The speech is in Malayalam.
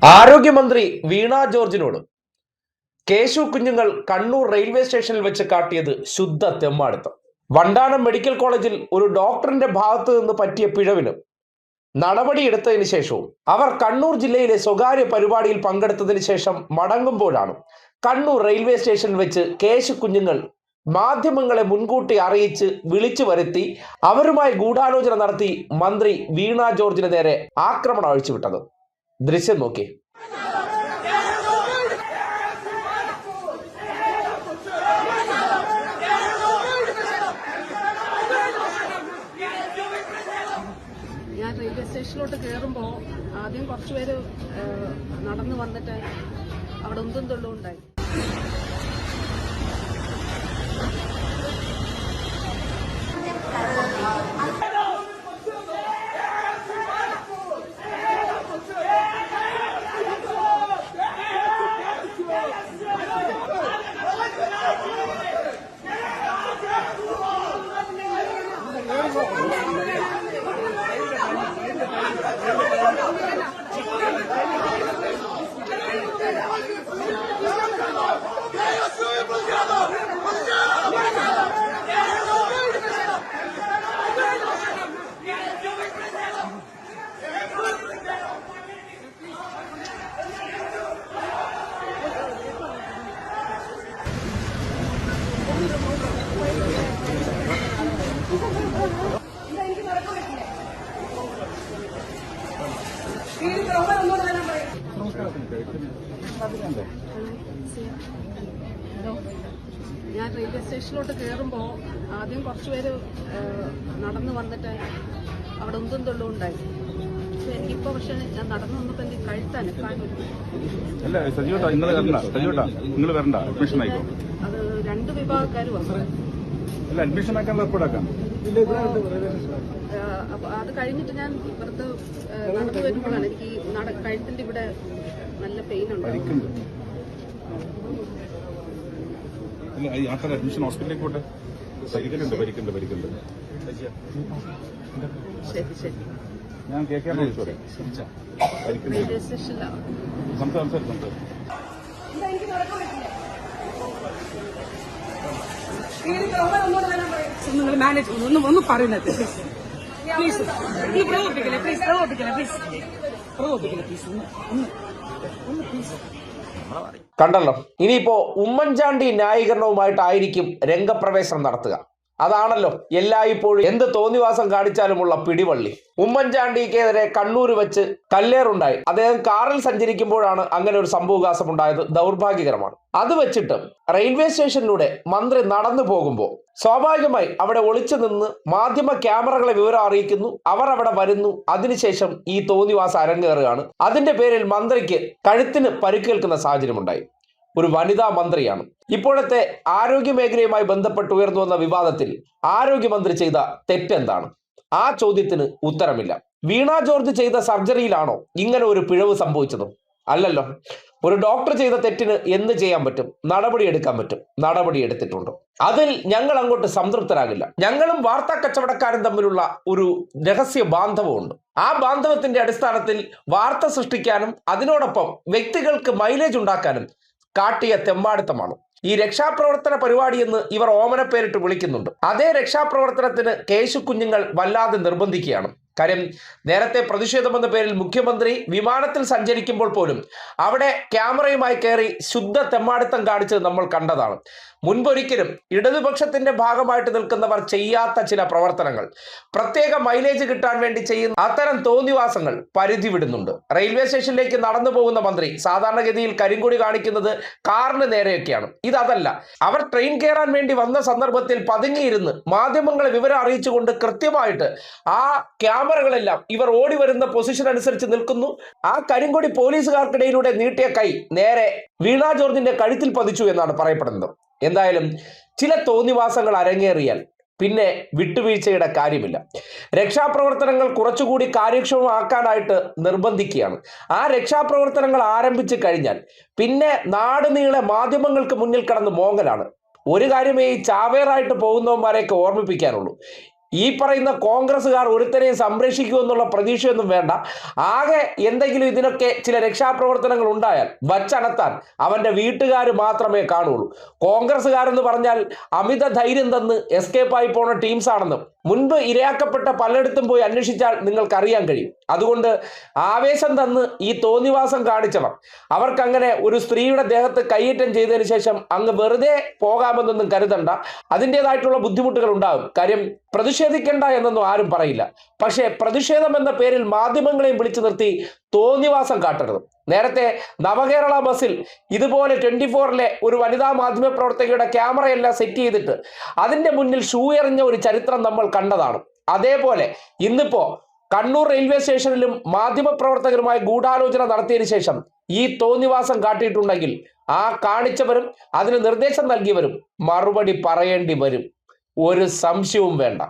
ആരോഗ്യമന്ത്രി വീണ ജോർജിനോട് കേശു കുഞ്ഞുങ്ങൾ കണ്ണൂർ റെയിൽവേ സ്റ്റേഷനിൽ വെച്ച് കാട്ടിയത് ശുദ്ധ തെമ്മാടുത്തം. വണ്ടാനം മെഡിക്കൽ കോളേജിൽ ഒരു ഡോക്ടറിന്റെ ഭാഗത്ത് നിന്ന് പറ്റിയ പിഴവിന് നടപടിയെടുത്തതിന് ശേഷവും അവർ കണ്ണൂർ ജില്ലയിലെ സ്വകാര്യ പരിപാടിയിൽ പങ്കെടുത്തതിന് ശേഷം മടങ്ങുമ്പോഴാണ് കണ്ണൂർ റെയിൽവേ സ്റ്റേഷനിൽ വെച്ച് കേശു കുഞ്ഞുങ്ങൾ മാധ്യമങ്ങളെ മുൻകൂട്ടി അറിയിച്ച് വിളിച്ചു വരുത്തി അവരുമായി ഗൂഢാലോചന നടത്തി മന്ത്രി വീണ ജോർജിന് നേരെ ആക്രമണം അഴിച്ചുവിട്ടത്. ദൃശ്യം നോക്കി. ഞാൻ റെയിൽവേ സ്റ്റേഷനിലോട്ട് കയറുമ്പോൾ ആദ്യം കുറച്ച് പേര് നടന്നു വന്നിട്ട് അവിടെ ഉന്തും തുള്ളും ഉണ്ടായി. ഞാൻ റെയിൽവേ സ്റ്റേഷനിലോട്ട് കയറുമ്പോൾ ആദ്യം കുറച്ച് പേര് നടന്നു വന്നിട്ട് അവിടെ ഉന്തും തുള്ളും ഉണ്ടായി. എനിക്കിപ്പോ പക്ഷെ ഞാൻ നടന്നു വന്നപ്പോ എനിക്ക് കഴുത്താണ് അത് രണ്ട് വിഭാഗക്കാർ വന്നു. അപ്പൊ അത് കഴിഞ്ഞിട്ട് ഞാൻ ഇപ്പുറത്ത് നടന്നു വരുമ്പോഴാണ് എനിക്ക് കഴുത്തിന്റെ ഇവിടെ നല്ല പെയിൻ ഉണ്ട്. അഡ്മിഷൻ ഹോസ്പിറ്റലിലേക്ക് പോട്ടെ. ശരി ശരി. ഞാൻ കേൾക്കാൻ റെയിൽവേ സ്റ്റേഷനിലാണ്. നിങ്ങൾ മാനേജ് ഒന്നും പറയുന്നത് പ്ലീസ് ഈ പ്രവർത്തിക്കില്ല പ്ലീസ് പ്രവർത്തിക്കില്ല പ്ലീസ് പ്രവർത്തിക്കില്ല പ്ലീസ് ഒന്ന് പ്ലീസ്. കണ്ടല്ലോ. ഇനിയിപ്പോ ഉമ്മൻചാണ്ടി ന്യായീകരണവുമായിട്ടായിരിക്കും രംഗപ്രവേശനം നടത്തുക. അതാണല്ലോ എല്ലായ്പ്പോഴും എന്ത് തോന്നിവാസം കാണിച്ചാലുമുള്ള പിടിവള്ളി. ഉമ്മൻചാണ്ടിക്കെതിരെ കണ്ണൂർ വെച്ച് കല്ലേറുണ്ടായി. അദ്ദേഹം കാറിൽ സഞ്ചരിക്കുമ്പോഴാണ് അങ്ങനെ ഒരു സംഭവവികാസം ഉണ്ടായത്. ദൗർഭാഗ്യകരമാണ്. അത് വെച്ചിട്ട് റെയിൽവേ സ്റ്റേഷനിലൂടെ മന്ത്രി നടന്നു പോകുമ്പോൾ സ്വാഭാവികമായി അവിടെ ഒളിച്ചു നിന്ന് മാധ്യമ ക്യാമറകളെ വിവരം അറിയിക്കുന്നു. അവർ അവിടെ വരുന്നു. അതിനുശേഷം ഈ തോന്നിവാസം അരങ്ങേറുകയാണ്. അതിന്റെ പേരിൽ മന്ത്രിക്ക് കഴുത്തിന് പരിക്കേൽക്കുന്ന സാഹചര്യമുണ്ടായി. ഒരു വനിതാ മന്ത്രിയാണ്. ഇപ്പോഴത്തെ ആരോഗ്യ മേഖലയുമായി ബന്ധപ്പെട്ട് ഉയർന്നു വന്ന വിവാദത്തിൽ ആരോഗ്യമന്ത്രി ചെയ്ത തെറ്റെന്താണ്? ആ ചോദ്യത്തിന് ഉത്തരമില്ല. വീണ ജോർജ് ചെയ്ത സർജറിയിലാണോ ഇങ്ങനെ ഒരു പിഴവ് സംഭവിച്ചത്? അല്ലല്ലോ. ഒരു ഡോക്ടർ ചെയ്ത തെറ്റിന് എന്ത് ചെയ്യാൻ പറ്റും? നടപടി എടുക്കാൻ പറ്റും. നടപടി എടുത്തിട്ടുണ്ട്. അതിൽ ഞങ്ങൾ അങ്ങോട്ട് സംതൃപ്തരാകില്ല. ഞങ്ങളും വാർത്താ കച്ചവടക്കാരും തമ്മിലുള്ള ഒരു രഹസ്യ ബാന്ധവമുണ്ട്. ആ ബാന്ധവത്തിന്റെ അടിസ്ഥാനത്തിൽ വാർത്ത സൃഷ്ടിക്കാനും അതിനോടൊപ്പം വ്യക്തികൾക്ക് മൈലേജ് ഉണ്ടാക്കാനും കാട്ടിയ തെമ്മാടിത്തമാണ് ഈ രക്ഷാപ്രവർത്തന പരിപാടി എന്ന് ഇവർ ഓമന പേരിട്ട് വിളിക്കുന്നുണ്ട്. അതേ രക്ഷാപ്രവർത്തനത്തിന് കേശു കുഞ്ഞുങ്ങൾ വല്ലാതെ നിർബന്ധിക്കുകയാണ്. കാര്യം, നേരത്തെ പ്രതിഷേധമെന്ന പേരിൽ മുഖ്യമന്ത്രി വിമാനത്തിൽ സഞ്ചരിക്കുമ്പോൾ പോലും അവിടെ ക്യാമറയുമായി കയറി ശുദ്ധ തെമ്മാടിത്തം കാണിച്ചത് നമ്മൾ കണ്ടതാണ്. മുൻപൊരിക്കലും ഇടതുപക്ഷത്തിന്റെ ഭാഗമായിട്ട് നിൽക്കുന്നവർ ചെയ്യാത്ത ചില പ്രവർത്തനങ്ങൾ, പ്രത്യേക മൈലേജ് കിട്ടാൻ വേണ്ടി ചെയ്യുന്ന അത്തരം തോന്നിവാസങ്ങൾ പരിധി വിടുന്നുണ്ട്. റെയിൽവേ സ്റ്റേഷനിലേക്ക് നടന്നു പോകുന്ന മന്ത്രി സാധാരണഗതിയിൽ കരിങ്കൊടി കാണിക്കുന്നത് കാറിന് നേരെയൊക്കെയാണ്. ഇതല്ല. അവർ ട്രെയിൻ കയറാൻ വേണ്ടി വന്ന സന്ദർഭത്തിൽ പതുങ്ങിയിരുന്ന് മാധ്യമങ്ങളെ വിവരം അറിയിച്ചുകൊണ്ട് കൃത്യമായിട്ട് ആ ക്യാമറകളെല്ലാം ഇവർ ഓടി വരുന്ന പൊസിഷൻ അനുസരിച്ച് നിൽക്കുന്നു. ആ കരിങ്കൊടി പോലീസുകാർക്കിടയിലൂടെ നീട്ടിയ കൈ നേരെ വീണ ജോർജിന്റെ കഴുത്തിൽ പതിച്ചു എന്നാണ് പറയപ്പെടുന്നത്. എന്തായാലും ചില തോന്നിവാസങ്ങൾ അരങ്ങേറിയാൽ പിന്നെ വിട്ടുവീഴ്ചയുടെ കാര്യമില്ല. രക്ഷാപ്രവർത്തനങ്ങൾ കുറച്ചുകൂടി കാര്യക്ഷമമാക്കാനായിട്ട് നിർബന്ധിക്കുകയാണ്. ആ രക്ഷാപ്രവർത്തനങ്ങൾ ആരംഭിച്ചു കഴിഞ്ഞാൽ പിന്നെ നാടുനീളെ മാധ്യമങ്ങൾക്ക് മുന്നിൽ കടന്ന് മോങ്ങലാണ്. ഒരു കാര്യമേ ഈ ചാവേറായിട്ട് പോകുന്നവന്മാരെയൊക്കെ ഓർമ്മിപ്പിക്കാനുള്ളൂ. ഈ പറയുന്ന കോൺഗ്രസ്സുകാർ ഒരുത്തരെയും സംരക്ഷിക്കുമെന്നുള്ള പ്രതീക്ഷയൊന്നും വേണ്ട. ആകെ എന്തെങ്കിലും ഇതിനൊക്കെ ചില രക്ഷാപ്രവർത്തനങ്ങൾ ഉണ്ടായാൽ വച്ചണത്താൻ അവന്റെ വീട്ടുകാർ മാത്രമേ കാണുള്ളൂ. കോൺഗ്രസ്സുകാരെന്ന് പറഞ്ഞാൽ അമിത ധൈര്യം തന്ന് എസ്കേപ്പായി പോണ ടീംസ് ആണെന്നും മുൻപ് ഇരയാക്കപ്പെട്ട പലയിടത്തും പോയി അന്വേഷിച്ചാൽ നിങ്ങൾക്കറിയാൻ കഴിയും. അതുകൊണ്ട് ആവേശം തന്ന് ഈ തോന്നിവാസം കാണിച്ചവർ അവർക്കങ്ങനെ ഒരു സ്ത്രീയുടെ ദേഹത്ത് കയ്യേറ്റം ചെയ്തതിനു ശേഷം അങ്ങ് വെറുതെ പോകാമെന്നൊന്നും കരുതണ്ട. അതിൻ്റെതായിട്ടുള്ള ബുദ്ധിമുട്ടുകൾ ഉണ്ടാകും. കാര്യം പ്രതിഷേധിക്കേണ്ട എന്നൊന്നും ആരും പറയില്ല. പക്ഷേ പ്രതിഷേധം എന്ന പേരിൽ മാധ്യമങ്ങളെയും വിളിച്ചു നിർത്തി തോന്നിവാസം കാട്ടരുത്. നേരത്തെ നവകേരള ബസ്സിൽ ഇതുപോലെ 24-ലെ ഒരു വനിതാ മാധ്യമ പ്രവർത്തകയുടെ ക്യാമറയെല്ലാം സെറ്റ് ചെയ്തിട്ട് അതിന്റെ മുന്നിൽ ഷൂ എറിഞ്ഞ ഒരു ചരിത്രം നമ്മൾ കണ്ടതാണ്. അതേപോലെ ഇന്നിപ്പോ കണ്ണൂർ റെയിൽവേ സ്റ്റേഷനിലും മാധ്യമ പ്രവർത്തകരുമായി ഗൂഢാലോചന നടത്തിയതിനു ശേഷം ഈ തോന്നിവാസം കാട്ടിയിട്ടുണ്ടെങ്കിൽ ആ കാണിച്ചവരും അതിന് നിർദ്ദേശം നൽകിയവരും മറുപടി പറയേണ്ടി വരും. ഒരു സംശയവും വേണ്ട.